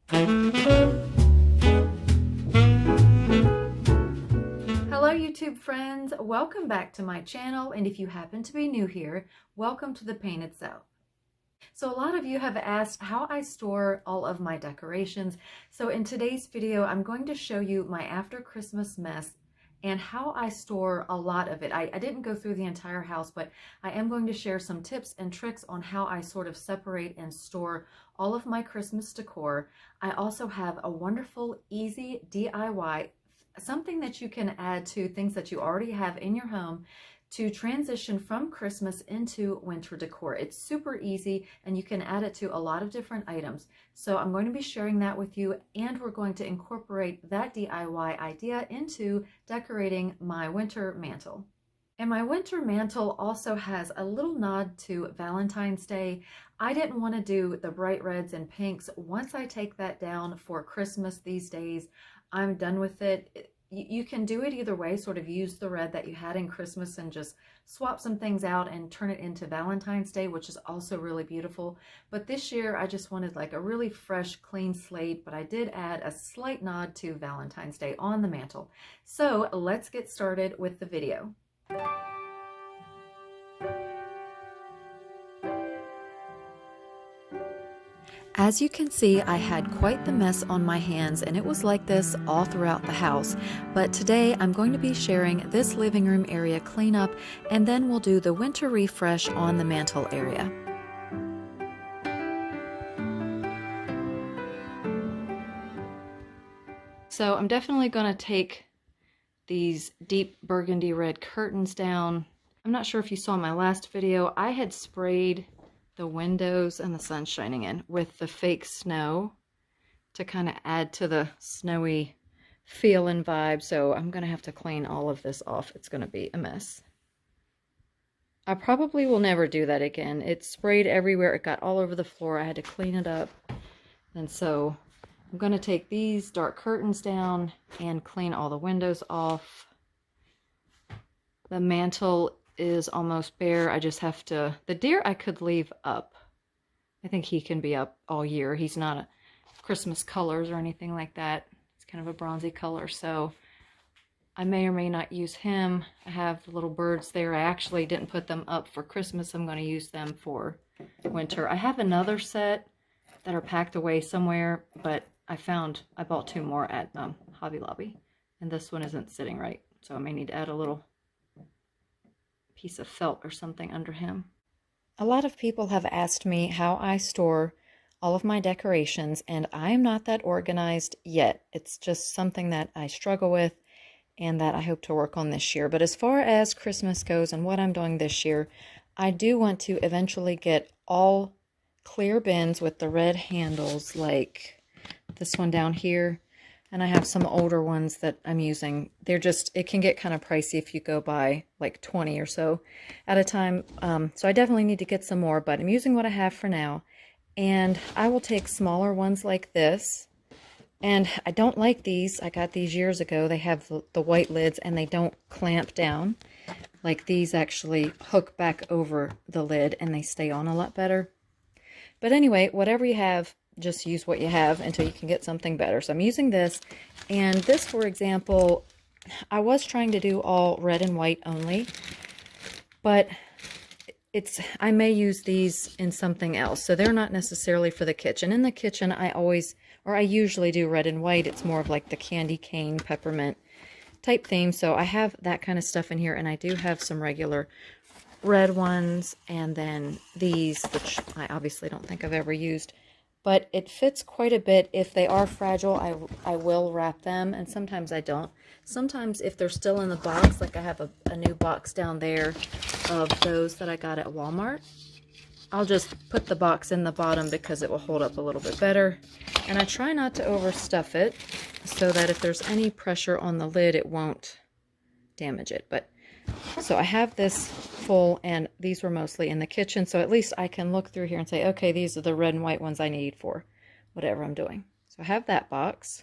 Hello YouTube friends, welcome back to my channel, and if you happen to be new here, welcome to the Painted South. So a lot of you have asked how I store all of my decorations. So in today's video, I'm going to show you my after Christmas mess and how I store a lot of it. I didn't go through the entire house, but I am going to share some tips and tricks on how I sort of separate and store all of my Christmas decor. I also have a wonderful, easy DIY, something that you can add to things that you already have in your home to transition from Christmas into winter decor. It's super easy and you can add it to a lot of different items. So I'm going to be sharing that with you, and we're going to incorporate that DIY idea into decorating my winter mantle. And my winter mantle also has a little nod to Valentine's Day. I didn't want to do the bright reds and pinks. Once I take that down for Christmas these days, I'm done with it. You can do it either way, sort of use the red that you had in Christmas and just swap some things out and turn it into Valentine's Day, which is also really beautiful. But this year I just wanted like a really fresh, clean slate, but I did add a slight nod to Valentine's Day on the mantle. So let's get started with the video. As you can see, I had quite the mess on my hands, and it was like this all throughout the house. But today I'm going to be sharing this living room area cleanup, and then we'll do the winter refresh on the mantle area. So I'm definitely going to take these deep burgundy red curtains down. I'm not sure if you saw my last video, I had sprayed the windows and the sun shining in with the fake snow to kind of add to the snowy feel and vibe. So I'm going to have to clean all of this off. It's going to be a mess. I probably will never do that again. It sprayed everywhere. It got all over the floor. I had to clean it up. And so I'm going to take these dark curtains down and clean all the windows off. The mantle is almost bare. I just have to, the deer I could leave up. I think he can be up all year. He's not a Christmas colors or anything like that. It's kind of a bronzy color, so I may or may not use him. I have the little birds there. I actually didn't put them up for Christmas. I'm going to use them for winter. I have another set that are packed away somewhere, but I bought two more at Hobby Lobby, and this one isn't sitting right, so I may need to add a little piece of felt or something under him. A lot of people have asked me how I store all of my decorations, and I'm not that organized yet. It's just something that I struggle with and that I hope to work on this year. But as far as Christmas goes and what I'm doing this year, I do want to eventually get all clear bins with the red handles, like this one down here. And I have some older ones that I'm using. They're just, it can get kind of pricey if you go buy like 20 or so at a time. So I definitely need to get some more, but I'm using what I have for now. And I will take smaller ones like this. And I don't like these. I got these years ago. They have the white lids and they don't clamp down. Like these actually hook back over the lid and they stay on a lot better. But anyway, whatever you have, just use what you have until you can get something better. So I'm using this, and this, for example, I was trying to do all red and white only, but I may use these in something else. So they're not necessarily for the kitchen. In the kitchen, I usually do red and white. It's more of like the candy cane peppermint type theme. So I have that kind of stuff in here, and I do have some regular red ones, and then these, which I obviously don't think I've ever used. But it fits quite a bit. If they are fragile, I will wrap them, and sometimes I don't. Sometimes if they're still in the box, like I have a new box down there of those that I got at Walmart, I'll just put the box in the bottom because it will hold up a little bit better. And I try not to overstuff it so that if there's any pressure on the lid, it won't damage it. But so I have this full, and these were mostly in the kitchen, so at least I can look through here and say, okay, these are the red and white ones I need for whatever I'm doing. So I have that box.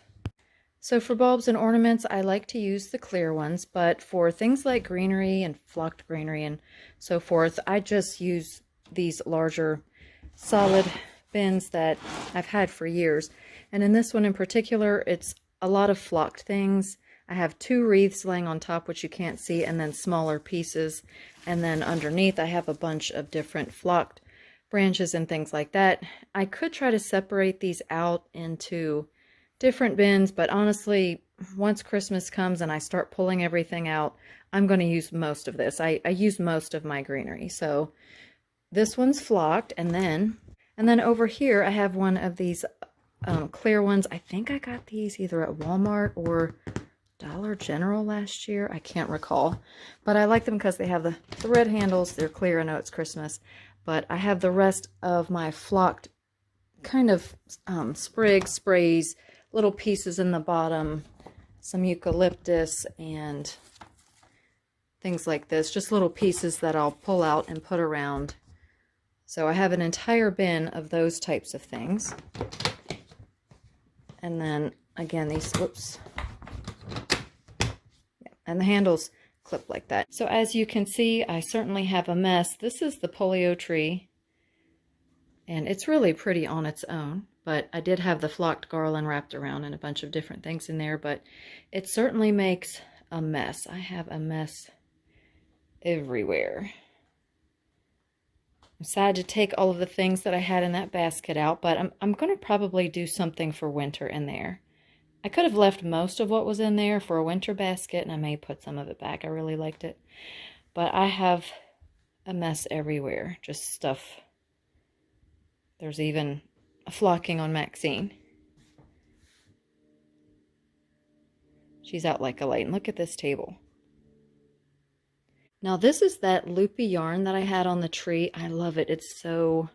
So for bulbs and ornaments, I like to use the clear ones, but for things like greenery and flocked greenery and so forth, I just use these larger solid bins that I've had for years. And in this one in particular, it's a lot of flocked things. I have 2 wreaths laying on top, which you can't see, and then smaller pieces. And then underneath, I have a bunch of different flocked branches and things like that. I could try to separate these out into different bins, but honestly, once Christmas comes and I start pulling everything out, I'm going to use most of this. I use most of my greenery. So this one's flocked, and then over here I have one of these clear ones. I think I got these either at Walmart or Dollar General last year. I can't recall, but I like them because they have the red handles. They're clear. I know it's Christmas, but I have the rest of my flocked kind of sprays, little pieces in the bottom, some eucalyptus and things like this, just little pieces that I'll pull out and put around. So I have an entire bin of those types of things. And then again, these, whoops. Yeah, and the handles clip like that. So as you can see, I certainly have a mess. This is the polio tree, and it's really pretty on its own, but I did have the flocked garland wrapped around and a bunch of different things in there, but it certainly makes a mess. I have a mess everywhere. I'm sad to take all of the things that I had in that basket out, but I'm going to probably do something for winter in there. I could have left most of what was in there for a winter basket, and I may put some of it back. I really liked it. But I have a mess everywhere, just stuff. There's even a flocking on Maxine. She's out like a light. And look at this table. Now this is that loopy yarn that I had on the tree. I love it. It's so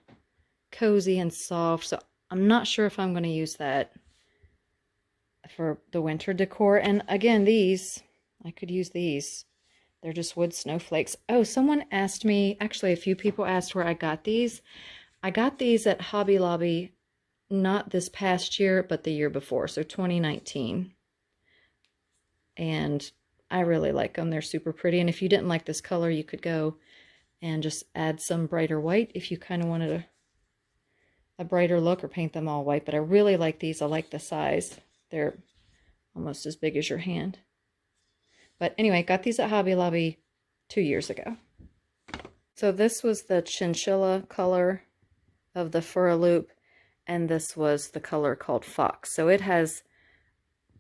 cozy and soft. So I'm not sure if I'm going to use that for the winter decor. And again, these, I could use these. They're just wood snowflakes. Oh, someone asked me, actually a few people asked where I got these. I got these at Hobby Lobby, not this past year, but the year before, so 2019. And I really like them. They're super pretty. And if you didn't like this color, you could go and just add some brighter white if you kind of wanted a brighter look, or paint them all white. But I really like these. I like the size. They're almost as big as your hand. But anyway, got these at Hobby Lobby 2 years ago. So this was the chinchilla color of the fur loop, and this was the color called Fox. So it has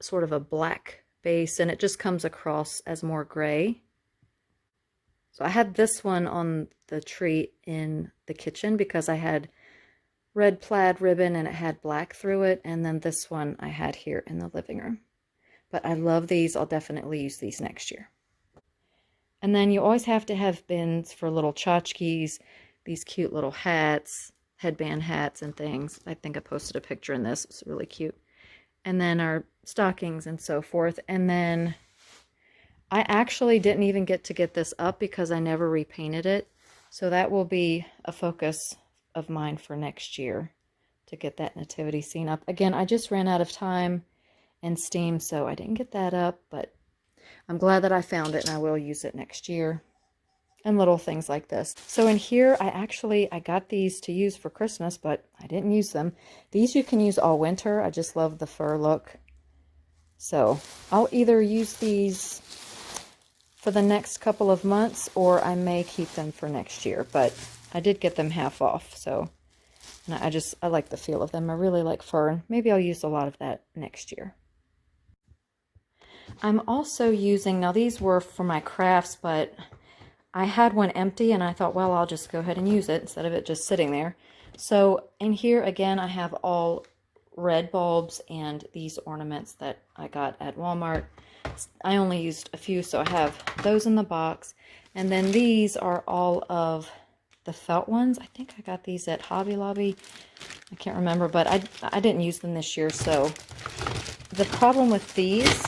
sort of a black base, and it just comes across as more gray. So I had this one on the tree in the kitchen because I had red plaid ribbon and it had black through it, and then this one I had here in the living room. But I love these. I'll definitely use these next year. And then you always have to have bins for little tchotchkes, these cute little hats, headband hats and things. I think I posted a picture in this. It's really cute. And then our stockings and so forth. And then I actually didn't even get to get this up because I never repainted it. So that will be a focus of mine for next year, to get that nativity scene up. Again, I just ran out of time and steam, so I didn't get that up, but I'm glad that I found it, and I will use it next year. And little things like this. So in here, I got these to use for Christmas, but I didn't use them. These you can use all winter. I just love the fur look. So I'll either use these for the next couple of months, or I may keep them for next year. But I did get them half off, so and I like the feel of them. I really like fur, and maybe I'll use a lot of that next year. I'm also using, now these were for my crafts, but I had one empty and I thought, well, I'll just go ahead and use it instead of it just sitting there. So in here, again, I have all red bulbs and these ornaments that I got at Walmart. I only used a few, so I have those in the box. And then these are all of the felt ones. I think I got these at Hobby Lobby. I can't remember, but I didn't use them this year. So the problem with these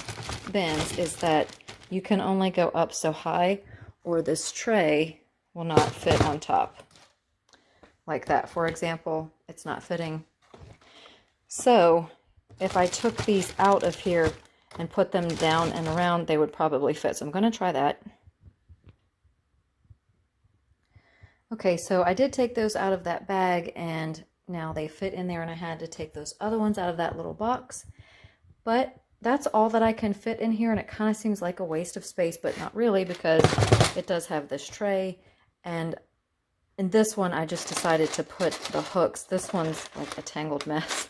bins is that you can only go up so high, or this tray will not fit on top. Like that, for example, it's not fitting. So if I took these out of here and put them down and around, they would probably fit. So I'm going to try that. Okay, so I did take those out of that bag and now they fit in there, and I had to take those other ones out of that little box. But that's all that I can fit in here, and it kind of seems like a waste of space, but not really, because it does have this tray. And in this one, I just decided to put the hooks. This one's like a tangled mess.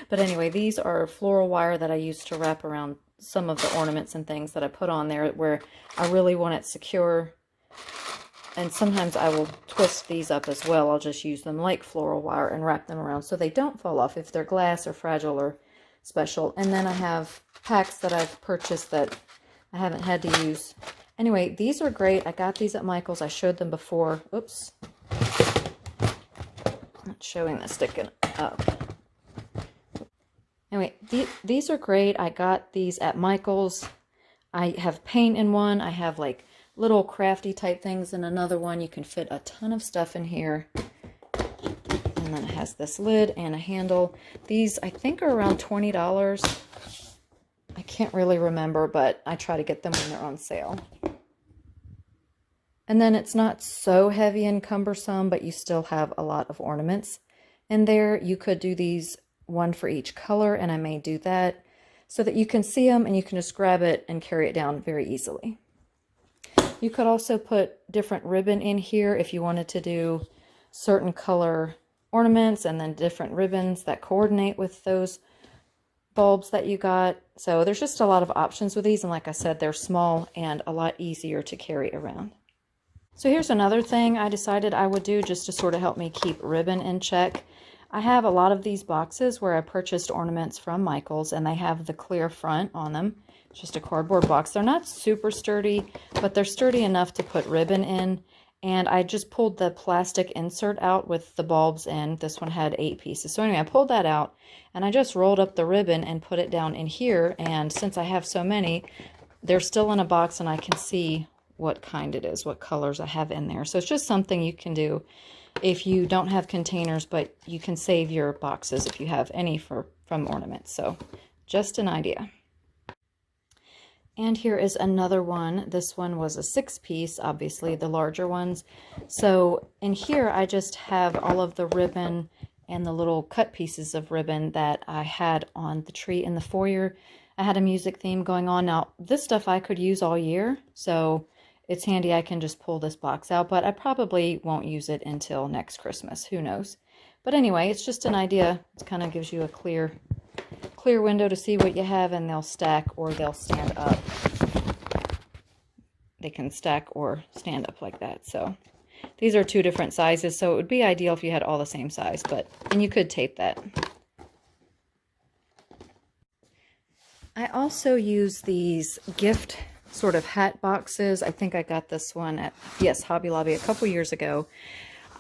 But anyway, these are floral wire that I used to wrap around some of the ornaments and things that I put on there where I really want it secure. And sometimes I will twist these up as well. I'll just use them like floral wire and wrap them around so they don't fall off if they're glass or fragile or special. And then I have packs that I've purchased that I haven't had to use. Anyway, these are great. I got these at Michael's. I showed them before. Oops. Not showing this sticking up. Anyway, these are great. I got these at Michael's. I have paint in one. I have like little crafty type things in another one. You can fit a ton of stuff in here. And then it has this lid and a handle. These I think are around $20. I can't really remember, but I try to get them when they're on sale. And then it's not so heavy and cumbersome, but you still have a lot of ornaments in there. You could do these one for each color, and I may do that so that you can see them and you can just grab it and carry it down very easily. You could also put different ribbon in here if you wanted to do certain color ornaments and then different ribbons that coordinate with those bulbs that you got. So there's just a lot of options with these, and like I said, they're small and a lot easier to carry around. So here's another thing I decided I would do just to sort of help me keep ribbon in check. I have a lot of these boxes where I purchased ornaments from Michael's, and they have the clear front on them. It's just a cardboard box. They're not super sturdy, but they're sturdy enough to put ribbon in. And I just pulled the plastic insert out with the bulbs in. This one had 8 pieces. So anyway, I pulled that out, and I just rolled up the ribbon and put it down in here. And since I have so many, they're still in a box, and I can see what kind it is, what colors I have in there. So it's just something you can do if you don't have containers, but you can save your boxes if you have any from ornaments. So just an idea. And here is another one. This one was a 6-piece, obviously the larger ones. So in here I just have all of the ribbon and the little cut pieces of ribbon that I had on the tree in the foyer. I had a music theme going on. Now this stuff I could use all year, so it's handy. I can just pull this box out, but I probably won't use it until next Christmas. Who knows? But anyway, it's just an idea. It kind of gives you a clear window to see what you have, and they'll stack or they'll stand up. They can stack or stand up like that. So these are 2 different sizes, so it would be ideal if you had all the same size, and you could tape that. I also use these gift sort of hat boxes. I think I got this one at, yes, Hobby Lobby a couple years ago.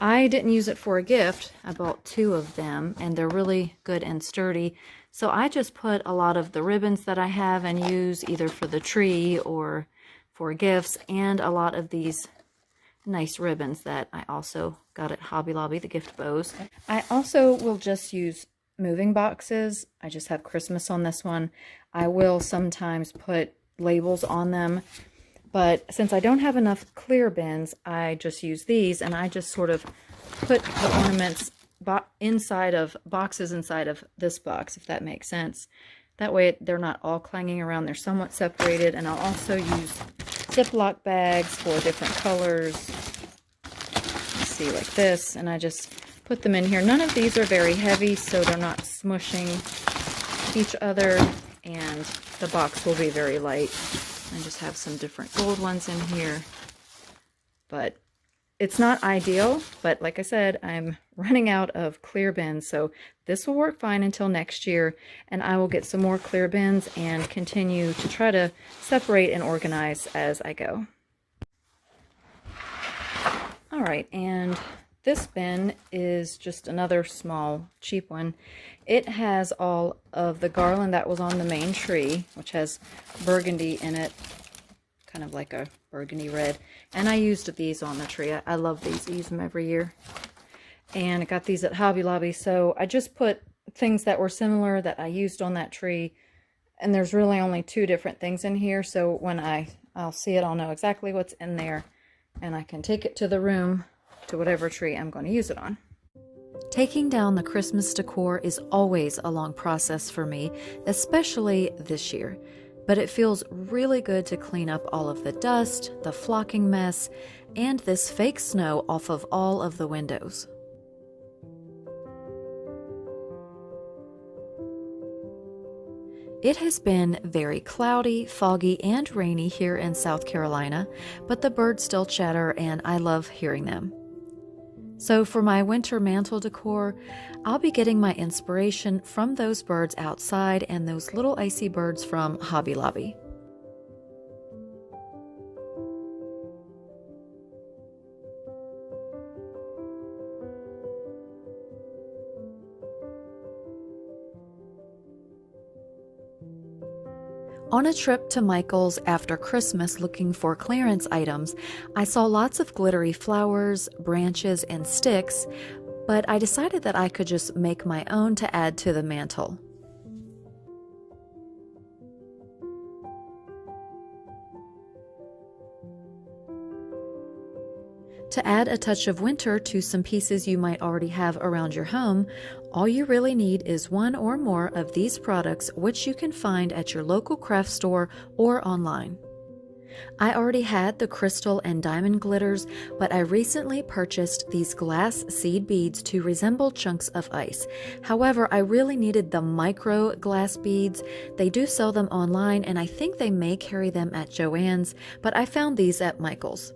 I didn't use it for a gift. I bought 2 of them, and they're really good and sturdy. So I just put a lot of the ribbons that I have and use either for the tree or for gifts, and a lot of these nice ribbons that I also got at Hobby Lobby, the gift bows. I also will just use moving boxes. I just have Christmas on this one. I will sometimes put labels on them, but since I don't have enough clear bins, I just use these, and I just sort of put the ornaments inside of boxes inside of this box, if that makes sense. That way they're not all clanging around, they're somewhat separated. And I'll also use Ziploc bags for different colors. Let's see, like this, and I just put them in here. None of these are very heavy, so they're not smushing each other, and the box will be very light. I just have some different gold ones in here, but it's not ideal. But like I said, I'm running out of clear bins, so this will work fine until next year, and I will get some more clear bins and continue to try to separate and organize as I go. All right, and this bin is just another small, cheap one. It has all of the garland that was on the main tree, which has burgundy in it, kind of like a burgundy red. And I used these on the tree. I love these. I use them every year. And I got these at Hobby Lobby. So I just put things that were similar that I used on that tree. And there's really only 2 different things in here. So when I'll see it, I'll know exactly what's in there. And I can take it to the room, to whatever tree I'm going to use it on. Taking down the Christmas decor is always a long process for me, especially this year. But it feels really good to clean up all of the dust, the flocking mess, and this fake snow off of all of the windows. It has been very cloudy, foggy, and rainy here in South Carolina, but the birds still chatter and I love hearing them. So for my winter mantle decor, I'll be getting my inspiration from those birds outside and those little icy birds from Hobby Lobby. On a trip to Michael's after Christmas looking for clearance items, I saw lots of glittery flowers, branches, and sticks, but I decided that I could just make my own to add to the mantle. To add a touch of winter to some pieces you might already have around your home, all you really need is one or more of these products, which you can find at your local craft store or online. I already had the crystal and diamond glitters, but I recently purchased these glass seed beads to resemble chunks of ice. However, I really needed the micro glass beads. They do sell them online, and I think they may carry them at Joann's, but I found these at Michael's.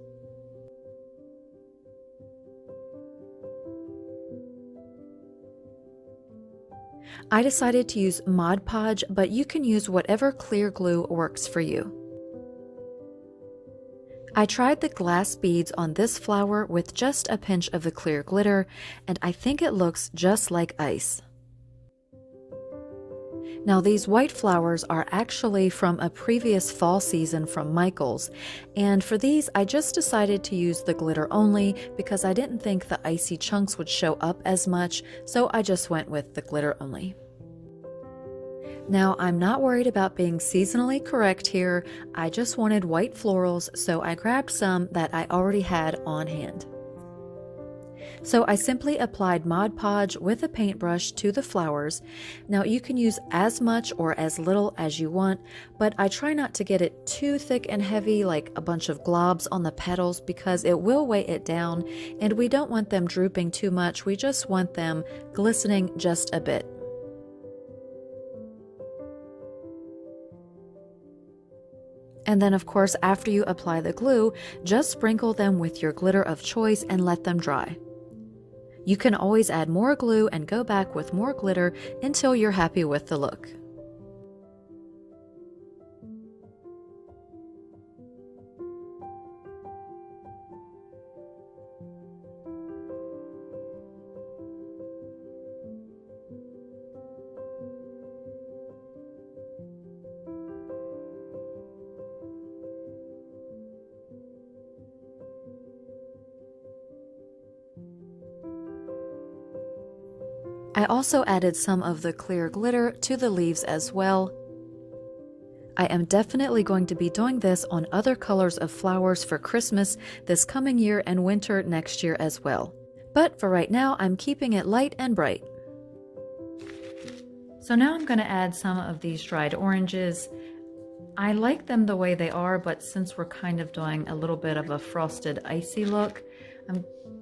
I decided to use Mod Podge, but you can use whatever clear glue works for you. I tried the glass beads on this flower with just a pinch of the clear glitter, and I think it looks just like ice. Now these white flowers are actually from a previous fall season from Michael's, and for these I just decided to use the glitter only because I didn't think the icy chunks would show up as much, so I just went with the glitter only. Now I'm not worried about being seasonally correct here, I just wanted white florals, so I grabbed some that I already had on hand. So I simply applied Mod Podge with a paintbrush to the flowers. Now you can use as much or as little as you want, but I try not to get it too thick and heavy like a bunch of globs on the petals because it will weigh it down, and we don't want them drooping too much, we just want them glistening just a bit. And then of course after you apply the glue, just sprinkle them with your glitter of choice and let them dry. You can always add more glue and go back with more glitter until you're happy with the look. I also added some of the clear glitter to the leaves as well. I am definitely going to be doing this on other colors of flowers for Christmas this coming year and winter next year as well. But for right now, I'm keeping it light and bright. So now I'm going to add some of these dried oranges. I like them the way they are, but since we're kind of doing a little bit of a frosted icy look,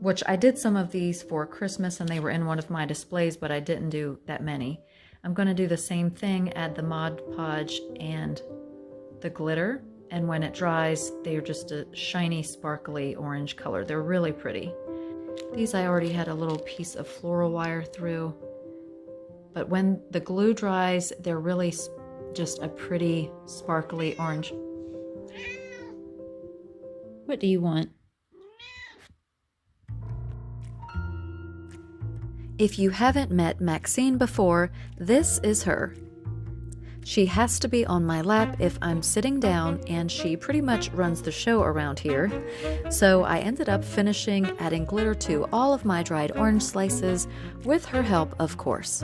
which I did some of these for Christmas and they were in one of my displays, but I didn't do that many. I'm going to do the same thing, add the Mod Podge and the glitter, and when it dries, they're just a shiny, sparkly orange color. They're really pretty. These I already had a little piece of floral wire through, but when the glue dries, they're really just a pretty, sparkly orange. What do you want? If you haven't met Maxine before, this is her. She has to be on my lap if I'm sitting down, and she pretty much runs the show around here. So I ended up finishing adding glitter to all of my dried orange slices, with her help, of course.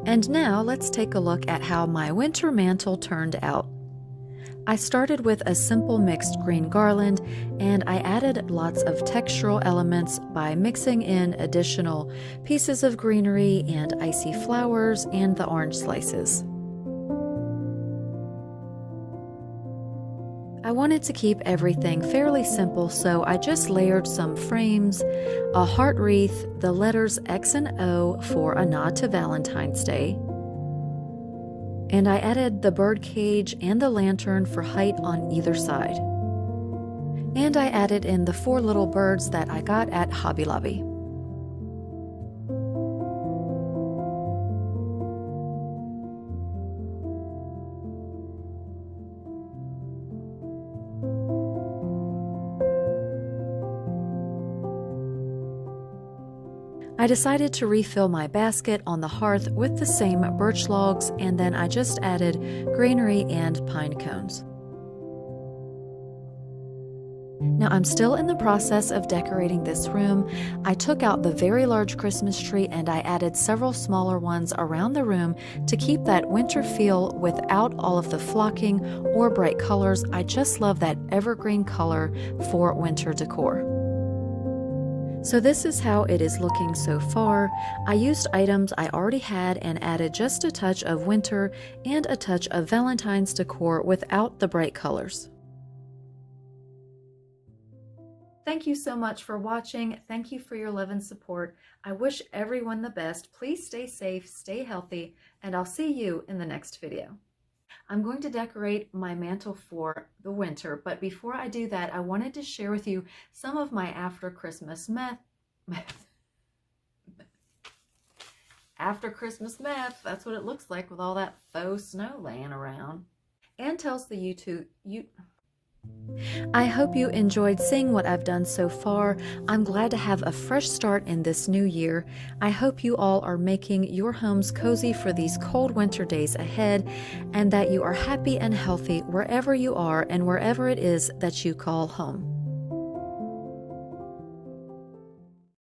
And now let's take a look at how my winter mantle turned out. I started with a simple mixed green garland, and I added lots of textural elements by mixing in additional pieces of greenery and icy flowers and the orange slices. I wanted to keep everything fairly simple, so I just layered some frames, a heart wreath, the letters X and O for a nod to Valentine's Day, and I added the bird cage and the lantern for height on either side. And I added in the 4 little birds that I got at Hobby Lobby. I decided to refill my basket on the hearth with the same birch logs, and then I just added greenery and pine cones. Now I'm still in the process of decorating this room. I took out the very large Christmas tree and I added several smaller ones around the room to keep that winter feel without all of the flocking or bright colors. I just love that evergreen color for winter decor. So this is how it is looking so far. I used items I already had and added just a touch of winter and a touch of Valentine's decor without the bright colors. Thank you so much for watching. Thank you for your love and support. I wish everyone the best. Please stay safe, stay healthy, and I'll see you in the next video. I'm going to decorate my mantle for the winter, but before I do that, I wanted to share with you some of my after Christmas after Christmas meth. That's what it looks like with all that faux snow laying around. And tells the I hope you enjoyed seeing what I've done so far. I'm glad to have a fresh start in this new year. I hope you all are making your homes cozy for these cold winter days ahead, and that you are happy and healthy wherever you are and wherever it is that you call home.